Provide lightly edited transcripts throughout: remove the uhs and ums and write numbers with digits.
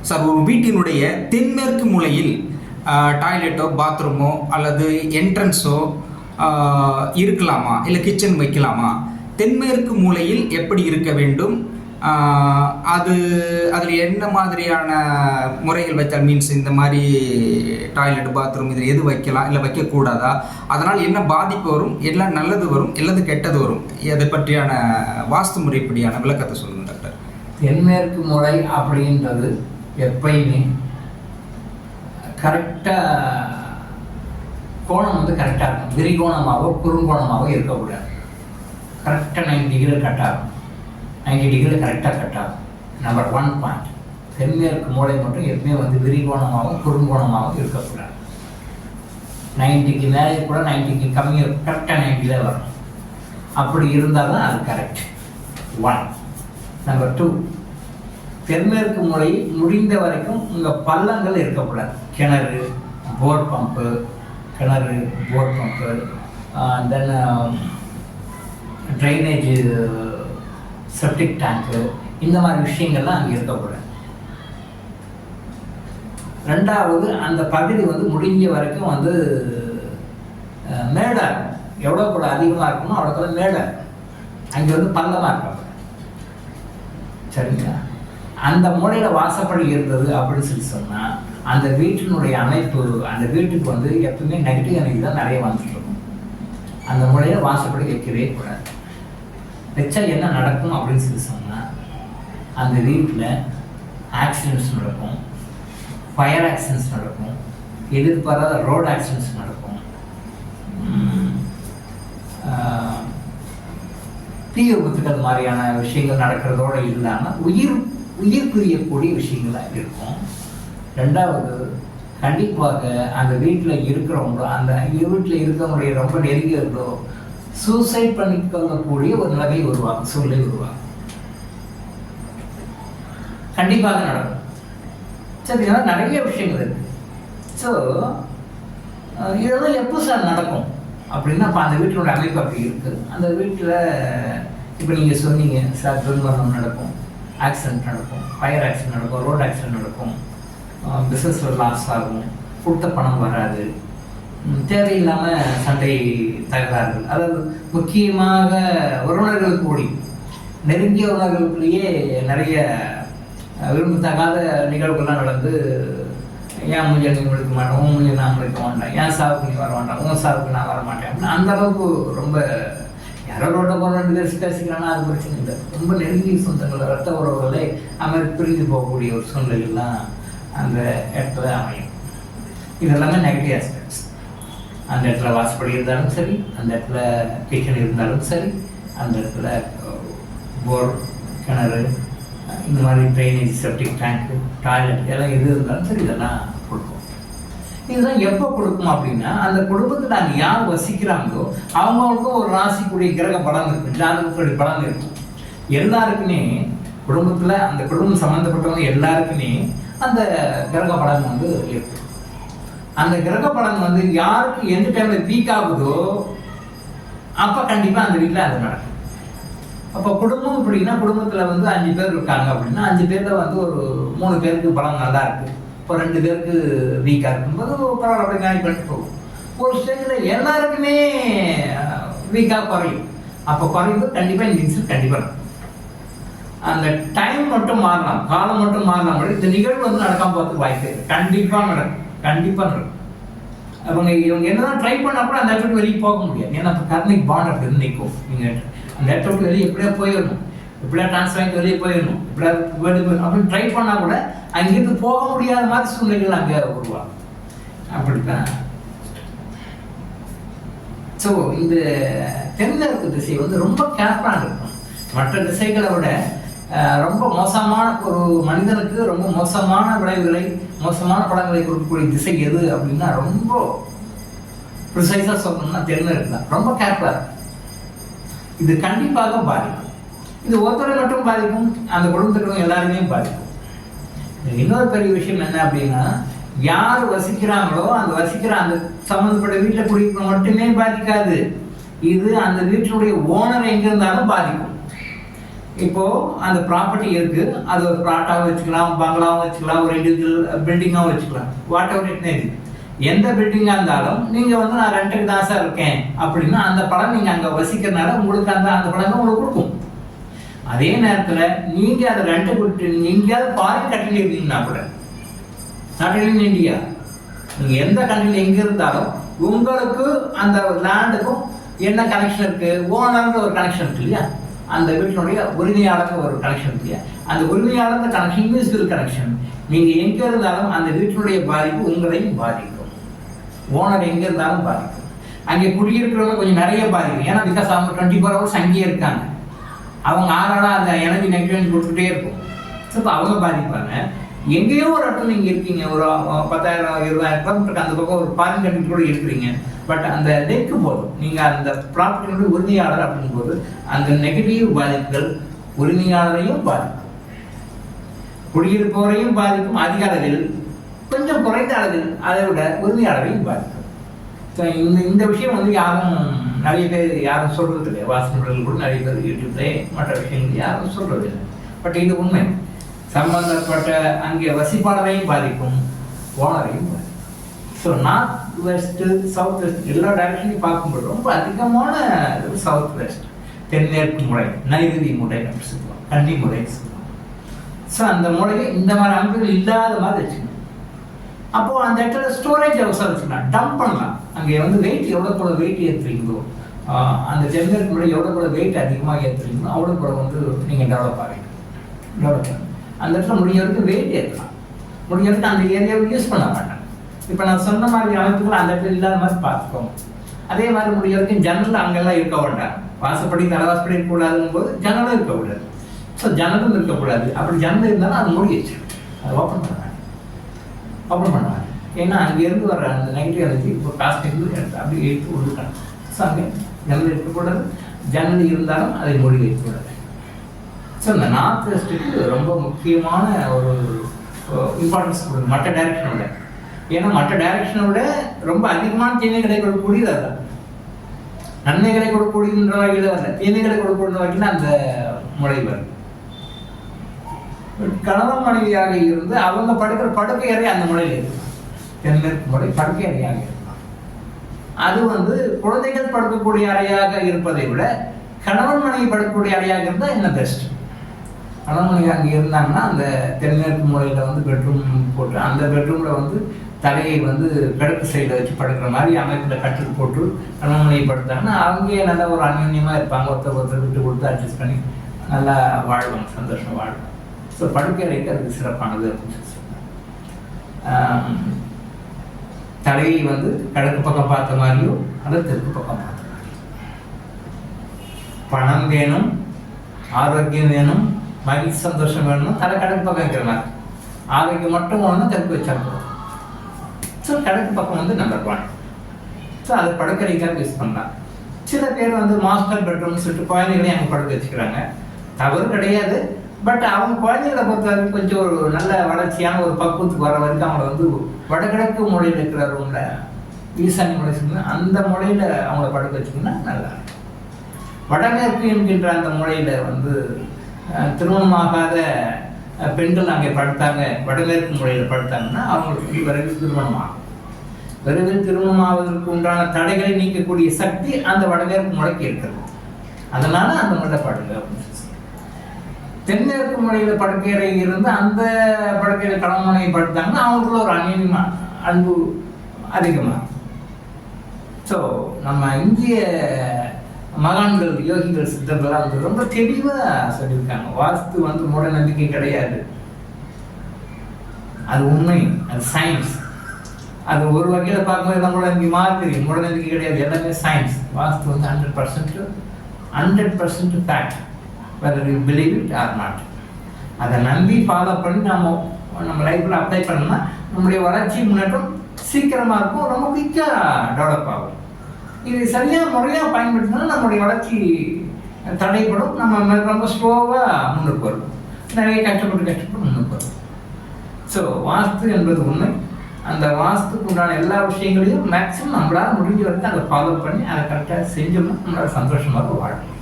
Sir, ஒரு வீட்டினுடைய தென்மேற்கு மூலையில் டாய்லெட்டோ பாத்ரூமோ அல்லது என்ட்ரன்ஸோ இருக்கலாமா, இல்லை கிச்சன் வைக்கலாமா? தென்மேற்கு மூலையில் எப்படி இருக்க வேண்டும்? அதில் என்ன மாதிரியான முறைகள் வைத்தால், மீன்ஸ் இந்த மாதிரி டாய்லெட் பாத்ரூம் இதில் எது வைக்கலாம் இல்லை வைக்கக்கூடாதா? அதனால் என்ன பாதிப்பு வரும், எல்லாம் நல்லது வரும், எல்லாது கெட்டது வரும்? அதை பற்றியான வாஸ்து முறைப்படியான விளக்கத்தை சொல்லுங்கள் டாக்டர். தென்மேற்கு மூலை அப்படின்றது எப்பயுமே கரெக்டாக கோணம் கரெக்டாக இருக்கும். விரிகோணமாகவோ குறுங்கோணமாகவோ இருக்கக்கூடாது. கரெக்டாக 90 டிகிரி கட் ஆகும். 90 டிகிரி கரெக்டாக கட் ஆகும். Number 1 point. தென்மேற்கு மூலை மட்டும் எப்பவுமே விரிகோணமாகவும் குறுங்கோணமாகவும் இருக்கக்கூடாது. 90க்கு மேலே கூட 90க்கு கம்மியாக கரெக்டாக 90 வரும். அப்படி இருந்தால் தான் அது கரெக்ட். 1. நம்பர் 2, தென்மேற்கு மூலை முடிந்த வரைக்கும் உங்கள் பள்ளங்கள் இருக்கக்கூடாது. கிணறு, போர் பம்பு, தென் ட்ரைனேஜ், செப்டிக் டேங்க்கு, இந்த மாதிரி விஷயங்கள்லாம் அங்கே இருக்கக்கூடாது. 2வது, அந்த பகுதி முடிஞ்ச வரைக்கும் மேடாக இருக்கும். எவ்வளோ கூட அதிகமாக இருக்கணும் அவ்வளோ கூட மேடாக இருக்கும். அங்கே பள்ளமாக இருக்கும். சரிங்களா? அந்த மூலையில் வாசப்படி இருந்தது அப்படின்னு சொல்லி சொன்னால் அந்த வீட்டினுடைய அமைப்பு, அந்த வீட்டுக்கு எப்பவுமே நெகட்டிவ் எனர்ஜி தான் நிறைய வந்துட்டு இருக்கும். அந்த மூலையில் வாசப்படி வைக்கவே கூடாது. வச்சா என்ன நடக்கும் அப்படின்னு சொல்லி சொன்னால் அந்த வீட்டில் ஆக்சிடென்ட்ஸ் நடக்கும், ஃபயர் ஆக்சிடென்ட்ஸ் நடக்கும், எதிர்பாராத ரோடு ஆக்சிடென்ட்ஸ் நடக்கும், தீ விபத்துக்கள் மாதிரியான விஷயங்கள் நடக்கிறதோடு இல்லாமல் உயிர் பிரியக்கூடிய விஷயங்களாக இருக்கும். 2வது, கண்டிப்பாக அந்த வீட்டில் இருக்கிறவங்களோ, அந்த வீட்டில் இருக்கிறவங்களுடைய ரொம்ப நெருங்கியவர்களோ சூசைட் பண்ணிக்கொள்ளக்கூடிய ஒரு நிலைமை உருவாகும், சூழ்நிலை உருவாகும். கண்டிப்பாக நடக்கும். சரி, இதெல்லாம் நிறைய விஷயங்கள் இருக்கு. ஸோ இதெல்லாம் எப்போ சார் நடக்கும் அப்படின்னா, இப்போ அந்த வீட்டினோட அமைப்பு அப்படி இருக்குது. அந்த வீட்டில் இப்போ நீங்கள் சொன்னீங்க சார், துன்பம் நடக்கும், ஆக்சிடென்ட் நடக்கும், ஃபயர் ஆக்சிடென்ட் நடக்கும், ரோடு ஆக்சிடென்ட் நடக்கும், பிஸ்னஸில் லாஸ் ஆகும், கொடுத்த பணம் வராது, தேவையில்லாமல் சண்டை தகராறுகள், அதாவது முக்கியமாக உறவினர்கள் கூடி நெருங்கிய உறவினர்களுக்குள்ளேயே நிறைய விரும்பத்தகாத நிகழ்வுகள்லாம் நடந்து, ஏன் மூஞ்ச நீ முடிக்க மாட்டேன், உன் மூஞ்ச நான் முடிக்க மாட்டேன், ஏன் சாவுக்கு நீ வர மாட்டேன், உன் சாவுக்கு நான் வர மாட்டேன் அப்படின்னு அந்த அளவுக்கு ரொம்ப யாரோ ரோட்டை போகிற 2 பேர் பேசிக்கிறான்னா அது பிரச்சனை இல்லை. ரொம்ப நெருங்கிய சொந்தங்கள், ரத்த உறவுகளே அது பிரிஞ்சு போகக்கூடிய ஒரு சூழ்நிலைகள்லாம் அந்த இடத்துல அமையும். இதெல்லாமே நெகட்டிவ் ஆஸ்பெக்ட்ஸ். அந்த இடத்துல வாசப்படி இருந்தாலும் சரி, அந்த இடத்துல கிச்சன் இருந்தாலும் சரி, அந்த இடத்துல போர், கிணறு, இந்த மாதிரி ட்ரைனேஜ், செப்டிக் டேங்க்கு, டாய்லெட் எல்லாம் எது இருந்தாலும் சரி இதெல்லாம் கொடுக்கும். இதெல்லாம் எப்போ கொடுக்கும் அப்படின்னா, அந்த குடும்பத்தில் அங்கே யார் வசிக்கிறாங்களோ அவங்களுக்கும் ஒரு ராசிக்குரிய கிரக பலம் இருக்கும், ஜாதகத்துடைய பலம் இருக்கும். எல்லாருக்குமே குடும்பத்தில் அந்த குடும்பம் சம்மந்தப்பட்டவங்க எல்லாருக்குமே அந்த கிரக பலம் இருக்கும். அந்த கிரக பலம் யாருக்கு எந்த டைம்ல வீக் ஆகுதோ அப்போ கண்டிப்பாக அந்த வீட்டில் அது நடக்கும். அப்போ குடும்பம் அப்படின்னா, குடும்பத்தில் 5 பேர் இருக்காங்க அப்படின்னா 5 பேரில் ஒரு 3 பேருக்கு பலம் நல்லா இருக்குது, இப்போ 2 பேருக்கு வீக்காக இருக்கும்போது பரவாயில்ல அப்படி காணி பண்ணிட்டு போகும். ஒரு ஸ்டேஜில் எல்லாருக்குமே வீக்காக குறையும். அப்போ குறைந்து கண்டிப்பாக இந்த இன்சிடென்ட் கண்டிப்பாக இருக்கும். அந்த டைம் மட்டும் மாறலாம், காலம் மட்டும் மாறலாம். இந்த நிகழ்வு நடக்காம போகிறதுக்கு வாய்ப்பு இருக்குது. கண்டிப்பாக நடக்கும், கண்டிப்பாக நடக்கும். இவங்க என்னதான் ட்ரை பண்ணால் கூட அந்த இடத்துக்கு வெளியே போக முடியாது. ஏன்னா இப்போ கர்மிக் பாண்ட் அப்படி நிற்கும். நீங்கள் அந்த இடத்துக்கு வெளியே எப்படியா போயிடணும், எப்படியா ட்ரான்ஸ்ஃபர் ஆகிட்டு வெளியே போயிடணும், எப்படியா போயிடணும் அப்படின்னு ட்ரை பண்ணால் கூட அங்கேருந்து போக முடியாத மாதிரி சூழ்நிலைகள் அங்கே உருவாகும். அப்படித்தான். ஸோ இந்த தென்மேற்கு திசை ரொம்ப கேர்ஃபுல்லாக இருக்கும். மற்ற திசைகளை விட ரொம்ப மோசமான ஒரு மனிதனுக்கு ரொம்ப மோசமான விளைவுகளை, மோசமான படங்களை கொடுக்கக்கூடிய திசை எது அப்படின்னா, ரொம்ப ப்ரிசைஸாக சொல்லணும்னா தென்மேற்கு தான். ரொம்ப கேர்ஃபுல்லாக இருக்கும். இது கண்டிப்பாக பாதிக்கும். இது ஒருத்தரை மட்டும் பாதிக்கும், அந்த குடும்பத்தில் எல்லாருமே பாதிக்கும். இன்னொரு பெரிய விஷயம் என்ன அப்படின்னா, யார் வசிக்கிறாங்களோ அந்த வசிக்கிற அந்த சம்மந்தப்பட்ட வீட்டில் குடியிருக்க மட்டுமே பாதிக்காது, இது அந்த வீட்டினுடைய ஓனர் எங்க இருந்தாலும் பாதிக்கும். இப்போது அந்த ப்ராப்பர்ட்டி இருக்குது, அது ஒரு ப்ளாட்டாகவும் வச்சுக்கலாம், பங்களாவும் வச்சுக்கலாம், ஒரு இண்டிவிஜுவல் பில்டிங்காகவும் வச்சுக்கலாம், what ever it may be. எந்த பில்டிங்காக இருந்தாலும் நீங்கள் வந்து நான் ரெண்டுக்கு தான் சார் இருக்கேன் அப்படின்னா அந்த படம் நீங்கள் அங்கே வசிக்கிறதுனால உங்களுக்கு அந்த படம் உங்களுக்கு கொடுக்கும். அதே நேரத்தில் நீங்கள் அதை ரெண்டு கொடுத்து நீங்கள் எங்கேயாவது ஃபாரின் கண்ட்ரியில் இருந்தீங்கன்னா கூட, நாட் இன் இந்தியா, நீங்கள் எந்த கண்ட்ரியில் எங்கே இருந்தாலும் உங்களுக்கு அந்த லேண்டுக்கும் என்ன கனெக்ஷன் இருக்குது, ஓனர்ன்ற ஒரு கனெக்ஷன் இருக்கு இல்லையா, அந்த வீட்டினுடைய உரிமையாளருக்கு ஒரு கனெக்ஷன் இருக்கு இல்லையா, அந்த உரிமையாளர் கனெக்ஷன் மியூசிக்கல் கனெக்ஷன். நீங்கள் எங்கே இருந்தாலும் அந்த வீட்டினுடைய பாதிப்பு உங்களையும் பாதிக்கும், ஓனர் எங்கே இருந்தாலும் பாதிக்கும். அங்கே குடியிருக்கிறவங்க கொஞ்சம் நிறைய பாதிக்கும். ஏன்னா பிகாஸ் அவங்க 24 hours அங்கேயே இருக்காங்க, அவங்க ஆறாடாக அந்த எனர்ஜி நெகட்டிவ் கொடுத்துட்டே இருக்கும். ஸோ இப்போ அவங்க பாதிப்பாங்க. எங்கேயோ ஒரு இடத்துல நீங்கள் இருக்கீங்க, ஒரு 10,000 20,000 கிலோமீட்டருக்கு அந்த பக்கம் ஒரு ஃபாரின் கண்ட்ரி கூட இருக்கிறீங்க, பட் அந்த டெக்கு போதும் நீங்கள் அந்த ப்ராப்பர்ட்டியோட உரிமையாளர் அப்படிங்கும்போது அந்த நெகட்டிவ் பாதிப்புகள் உரிமையாளரையும் பாதிக்கும், குடியிருப்பவரையும் பாதிக்கும் அதிக அளவில், கொஞ்சம் குறைந்த அளவில் அதை விட உரிமையாளரையும் பாதிக்கும். ஸோ இந்த விஷயம் வந்து யாரும் நிறைய பேர் யாரும் சொல்கிறது இல்லை. வாசகர்கள் கூட நிறைய பேர் யூடியூப்லேயே மற்ற விஷயங்கள் யாரும் சொல்கிறது இல்லை. பட் இது உண்மை. சம்பந்தப்பட்ட அங்கே வசிப்பாளரையும் பாதிக்கும், ஓனரையும் பாதிக்கும். So north west south west எல்லா டைரக்ஷனையும் பார்க்கும்போது ரொம்ப அதிகமான சவுத் வெஸ்ட், தென்மேற்கு முறை, நைருதி முறை அப்படின்னு சொல்லுவோம், கன்னி முறைன்னு சொல்லுவோம். ஸோ அந்த முறையை இந்த மாதிரி அமைப்புகள் இல்லாத மாதிரி வச்சுக்கணும். அப்போது அந்த இடத்துல ஸ்டோரேஜ் அவசரம் வச்சுக்கலாம், டம்ப் பண்ணலாம். அங்கே வந்து வெயிட் எவ்வளோ கூட வெயிட் ஏற்றுறீங்களோ, அந்த தென்மேற்கு முறை எவ்வளோ கூட வெயிட் அதிகமாக ஏற்றுறீங்களோ அவ்வளோ கூட வந்து நீங்கள் டெவலப் ஆகிறீங்க. டெவலப் பண்ணணும். அந்த இடத்துல முடிஞ்ச வரைக்கும் வெயிட் ஏற்றலாம், முடிஞ்ச வரைக்கும் அந்த ஏரியாவை யூஸ் பண்ண மாட்டாங்க. இப்போ நான் சொன்ன மாதிரி அமைப்புகள் அந்த இடத்துல இல்லாத மாதிரி பார்த்துக்கோங்க. அதே மாதிரி முடிஞ்ச வரைக்கும் ஜன்னல் அங்கெல்லாம் இருக்க வேண்டாம். வாசப்படி தலைவாசப்படி இருக்கக்கூடாதுன்னு போது ஜன்னலும் இருக்கக்கூடாது. ஸோ ஜன்னலும் இருக்கக்கூடாது. அப்படி ஜன்னல் இருந்தாலும் அது மூடி வச்சு அதை ஓப்பன் பண்ணுவாங்க, ஓப்பன் பண்ணுவாங்க. ஏன்னா அங்கேருந்து வர அந்த நெகட்டிவ் எனர்ஜி இப்போ காஸ்டிங்கு எடுத்து அப்படி எடுத்து கொடுக்கணும். ஸோ அங்கே ஜன்னல் இருக்கக்கூடாது, ஜன்னல் இருந்தாலும் அதை மூடி வைக்கக்கூடாது. ஸோ இந்த நார்த் வெஸ்ட்டுக்கு ரொம்ப முக்கியமான ஒரு இம்பார்ட்டன்ஸ் கொடுக்கும் மற்ற டைரக்ஷனோட. ஏன்னா மற்ற டைரக்ஷனோட ரொம்ப அதிகமான தீமைகளை கொடுக்கக்கூடியது அதுதான். நன்மைகளை கொடுக்கக்கூடியன்ற வகையில் வரல, தீமைகளை கொடுக்கக்கூடிய வகையில் அந்த முறை வருது. கணவன் மனைவியாக இருந்து அவங்க படுக்கிற படுக்கை அறை அந்த முறையில் இருக்கு. தென்மேற்கு முறை படுக்கை அறையாக இருக்கும். அது வந்து குழந்தைகள் படுக்கக்கூடிய அறையாக இருப்பதை விட கணவன் மனைவி படுக்கக்கூடிய அறையாக இருந்தால் என்ன பெஸ்ட். கணவன் மனைவி அங்கே இருந்தாங்கன்னா அந்த தென்மேற்கு முறையில் வந்து பெட்ரூம் போட்டு அந்த பெட்ரூமில் வந்து தலையை வந்து கிழக்கு சைடில் வச்சு படுக்கிற மாதிரி அமைப்பில் கட்டில் போட்டு கணவன் மனைவி படுத்தாங்கன்னா அங்கேயே நல்லா ஒரு அந்யோன்யமாக இருப்பாங்க. ஒருத்தர் விட்டு கொடுத்து அட்ஜஸ்ட் பண்ணி நல்லா வாழ்வாங்க, சந்தோஷமாக வாழ்வாங்க. ஸோ படுக்கை அறைக்கு அதுக்கு சிறப்பானது அப்படின்னு தலையை வந்து கிழக்கு பக்கம் பார்த்த மாதிரியோ அல்லது தெற்கு பக்கம் பார்த்த மாதிரியோ. பணம் வேணும், ஆரோக்கியம் வேணும், மகிழ்ச்சி சந்தோஷம் வேணும்னா தலை கிழக்கு பக்கம் வைக்கிற மாதிரி, ஆரோக்கியம் மட்டும் வேணும்னா தெற்கு வச்சா போதும். ஸோ கிழக்கு பக்கம் வந்து நம்பர் 1. ஸோ அது படுக்கறைக்காக யூஸ் பண்ணலாம். சில பேர் வந்து மாஸ்டர் பெட்ரூம்னு சொல்லிட்டு குழந்தைகளையும் அங்கே படுக்க வச்சுக்கிறாங்க, தவறு கிடையாது. பட் அவங்க குழந்தைகளை பொறுத்த வரைக்கும் கொஞ்சம் ஒரு நல்ல வளர்ச்சியான ஒரு பக்குவத்துக்கு வர வரைக்கும் அவங்கள வந்து வடகிழக்கு மூலையில் இருக்கிற ரூமில், ஈசானி மூலை சொன்னால் அந்த மூலையில் அவங்கள படுக்க வச்சிங்கன்னா நல்லா இருக்கும். வடமேற்கு என்கின்ற அந்த மூலையில் வந்து திருமணமாகாத பெண்கள் அங்கே படுத்தாங்க, வடமேற்கு மூலையில் படுத்தாங்கன்னா அவங்களுக்கு விரைவில் திருமணம் ஆகும். விரைவில் திருமணம் ஆவதற்கு உண்டான தடைகளை நீக்கக்கூடிய சக்தி அந்த வடமேற்கு மூலைக்கு இருக்கிறது. அதனால அந்த முறை படுங்க அப்படின்னு சொல்லி. தென்மேற்கு முறையில் படுக்கையறை இருந்து அந்த படுக்கையில் கடமனையை படுத்தாங்கன்னா அவங்களுக்குள்ள ஒரு அந்நியமாக அன்பு அதிகமாக. ஸோ நம்ம இந்திய மகான்கள், யோகிகள், சித்தர்கள்லாம் வந்து ரொம்ப தெளிவாக சொல்லியிருக்காங்க. வாஸ்து வந்து மூட நம்பிக்கை கிடையாது, அது உண்மை, அது சயின்ஸ். அது ஒரு வகையில் பார்க்கும்போது எல்லாம் கூட இங்கே மார்க்கு மூட நம்பிக்கை கிடையாது, எல்லாமே சயின்ஸ். வாஸ்து வந்து 100% fact, whether you believe it or not. அதை நம்பி ஃபாலோ பண்ணி நம்ம லைஃப்பில் அப்ளை பண்ணோம்னா நம்முடைய வளர்ச்சி முன்னேற்றம் சீக்கிரமாக இருக்கும், ரொம்ப குயிக்காக டெவலப் ஆகும். இது சரியாக முறையாக பயன்படுத்தினா நம்முடைய வளர்ச்சி தடைப்படும், நம்ம ரொம்ப ஸ்லோவாக முன்னுக்கு வரும், நிறைய கஷ்டப்பட்டு முன்னுக்கு வரும். ஸோ வாஸ்து என்பது உண்மை. அந்த வாஸ்துக்கு உண்டான எல்லா விஷயங்களையும் மேக்ஸிமம் நம்மளால் முடிஞ்ச வரைக்கும் அதை ஃபாலோ பண்ணி அதை கரெக்டாக செஞ்சோம்னா நம்மளால் சந்தோஷமாக வாழணும்.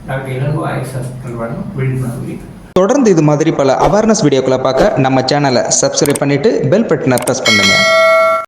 டாக்டர் இளங்கோ ஆயுஷ் ஹாஸ்பிட்டல் வழங்கும் விழிப்புணர்வு இது. தொடர்ந்து இது மாதிரி பல அவேர்னஸ் வீடியோக்களை பார்க்க நம்ம சேனலை சப்ஸ்கிரைப் பண்ணிட்டு பெல் பட்டனை ப்ரெஸ் பண்ணுங்க.